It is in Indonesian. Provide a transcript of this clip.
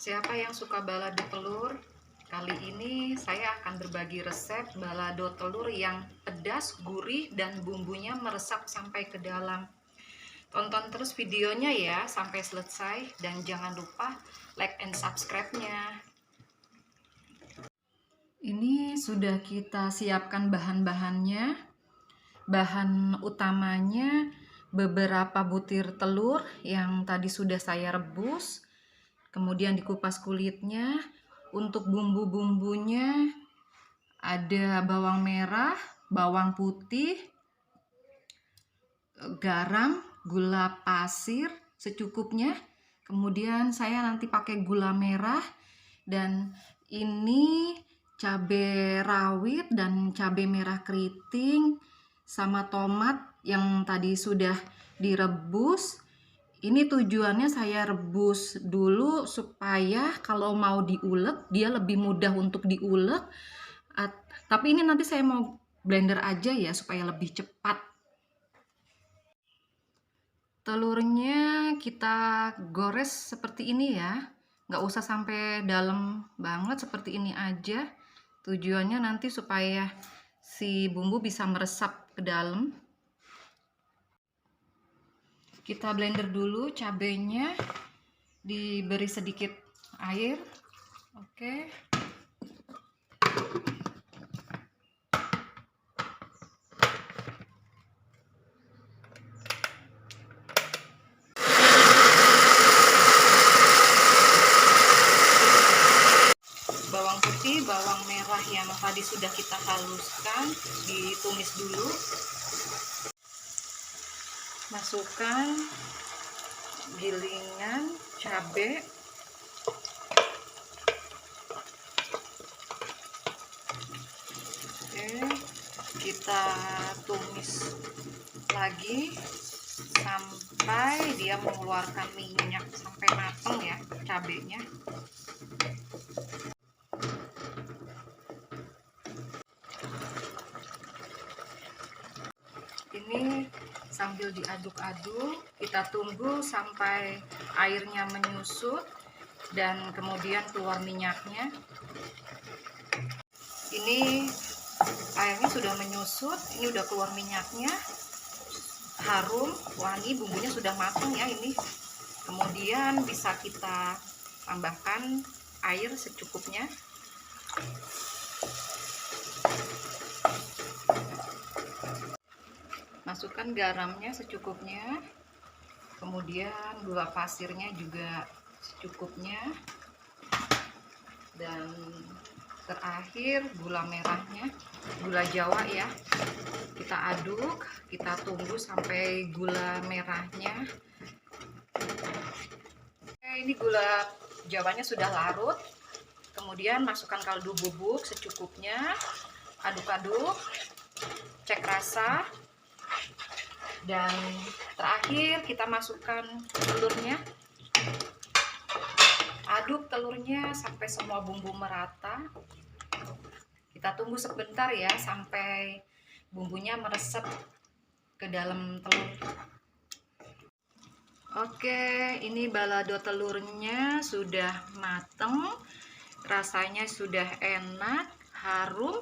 Siapa yang suka balado telur? Kali ini saya akan berbagi resep balado telur yang pedas, gurih, dan bumbunya meresap sampai ke dalam. Tonton terus videonya ya sampai selesai dan jangan lupa like and subscribe-nya. Ini sudah kita siapkan bahan-bahannya. Bahan utamanya beberapa butir telur yang tadi sudah saya rebus. Kemudian dikupas kulitnya. Untuk bumbu-bumbunya ada bawang merah, bawang putih, garam, gula pasir secukupnya. Kemudian saya nanti pakai gula merah, dan ini cabai rawit dan cabai merah keriting sama tomat yang tadi sudah direbus. Ini tujuannya saya rebus dulu supaya kalau mau diulek dia lebih mudah untuk diulek. Tapi ini nanti saya mau blender aja ya supaya lebih cepat. Telurnya kita gores seperti ini ya, nggak usah sampai dalam banget, seperti ini aja. Tujuannya nanti supaya si bumbu bisa meresap ke dalam. Kita blender dulu cabenya, diberi sedikit air. Oke. Bawang putih, bawang merah yang tadi sudah kita haluskan ditumis dulu. Masukkan gilingan cabai, oke, kita tumis lagi sampai dia mengeluarkan minyak, sampai matang ya cabenya. Ini sambil diaduk-aduk, kita tunggu sampai airnya menyusut dan kemudian keluar minyaknya. Ini airnya sudah menyusut, ini udah keluar minyaknya, harum, wangi, bumbunya sudah matang ya ini. Kemudian bisa kita tambahkan air secukupnya. Masukkan garamnya secukupnya, kemudian gula pasirnya juga secukupnya, dan terakhir gula merahnya, gula Jawa ya. Kita aduk, kita tunggu sampai gula merahnya. Ini gula Jawanya sudah larut. Kemudian masukkan kaldu bubuk secukupnya, aduk-aduk, cek rasa. Dan terakhir kita masukkan telurnya, aduk telurnya sampai semua bumbu merata. Kita tunggu sebentar ya sampai bumbunya meresap ke dalam telur. Oke, ini balado telurnya sudah mateng, rasanya sudah enak, harum.